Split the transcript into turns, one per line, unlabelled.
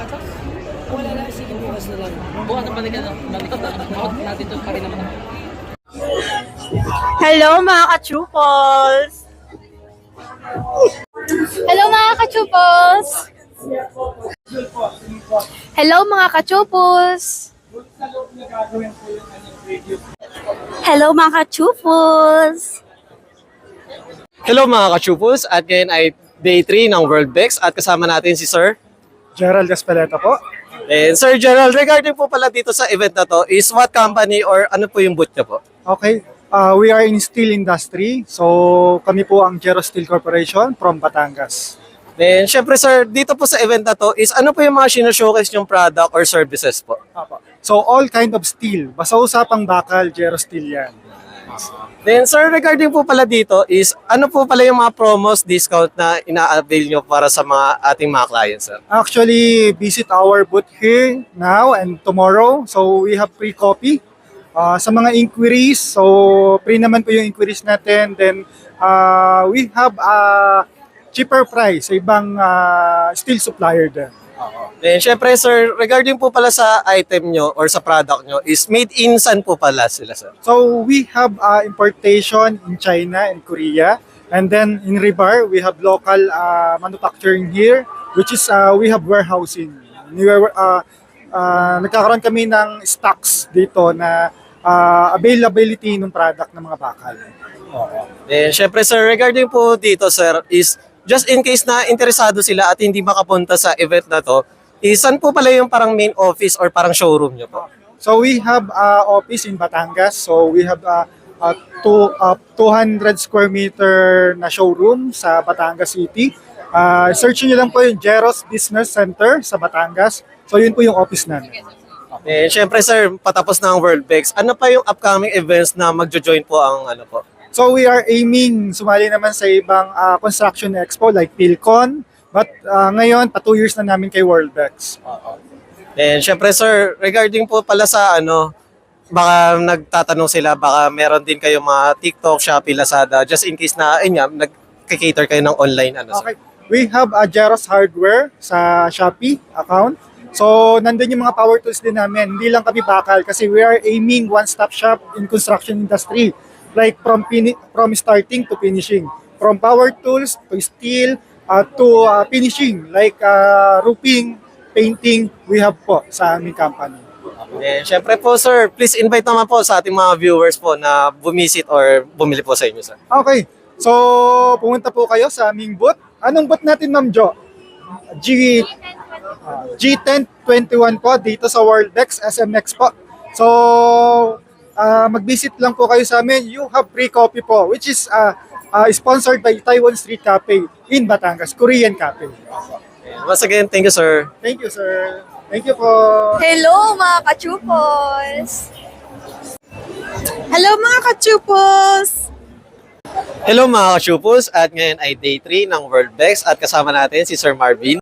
gatas. Wala na, sige bukas na lang. Bukas na balik na. Out natin ito pa rin naman.
Hello mga ka-chupals!
Hello mga kachupos! Hello mga kachupos!
Hello mga ka-chupals!
Hello mga ka-chupos, at ngayon ay day 3 ng World Bex at kasama natin si Sir.
Gerald Gaspaleta po.
And Sir Gerald, regarding po pala dito sa event na to, is what company or ano po yung booth niyo po?
Okay, we are in steel industry. So kami po ang Gero Steel Corporation from Batangas.
Then syempre sir, dito po sa event na to, is ano po yung mga showcase yung product or services po?
So all kind of steel. Basta usapang bakal, Gero Steel yan.
Then sir, regarding po pala dito, is ano po pala yung mga promos, discount na ina-avail nyo para sa mga ating mga clients sir?
Actually, visit our booth here now and tomorrow. So we have free copy. Sa mga inquiries, so free naman po yung inquiries natin. Then we have a cheaper price sa ibang steel supplier din.
Then syempre sir, regarding po pala sa item nyo or sa product nyo, is made in saan po pala sila sir?
So we have importation in China and Korea. And then in Rebar, we have local manufacturing here, which is we have warehousing. Nagkakaroon kami ng stocks dito na availability ng product ng mga bakal.
Then syempre sir, regarding po dito sir, is just in case na interesado sila at hindi makapunta sa event na to, is saan po pala yung parang main office or parang showroom nyo po?
So we have office in Batangas. So we have 200 square meter na showroom sa Batangas City. Search nyo lang po yung Jeros Business Center sa Batangas. So yun po yung office namin.
Eh, syempre sir, patapos na ang World Bex, ano pa yung upcoming events na magjo-join po ang ano po?
So we are aiming sumali naman sa ibang construction expo like Philcon. But ngayon, pa 2 years na namin kay Worldbex.
And syempre sir, regarding po pala sa ano, baka nagtatanong sila, baka meron din kayo mga TikTok, Shopee, Lazada, just in case na, ayun nga, nag-cater kayo ng online ano sir.
Okay. We have a Jeros Hardware sa Shopee account. So nandun yung mga power tools din namin. Hindi lang kami bakal kasi we are aiming one-stop shop in construction industry. Like from starting to finishing. From power tools to steel to finishing. Like roofing, painting, we have po sa aming company.
And syempre po sir, please invite naman po sa ating mga viewers po na bumisit or bumili po sa inyo sir.
Okay, so pumunta po kayo sa aming booth. Anong booth natin Ma'am Jo? G1021 po dito sa Worldbex SMX po. So mag-visit lang po kayo sa amin. You have free coffee po, which is sponsored by Taiwan Street Cafe in Batangas, Korean Cafe.
Once again, thank you sir.
Thank you, sir. Thank you po.
Hello mga ka-chupals! Hello mga ka-chupals!
Hello mga ka-chupos, at ngayon ay day 3 ng World Bex at kasama natin si Sir Marvin.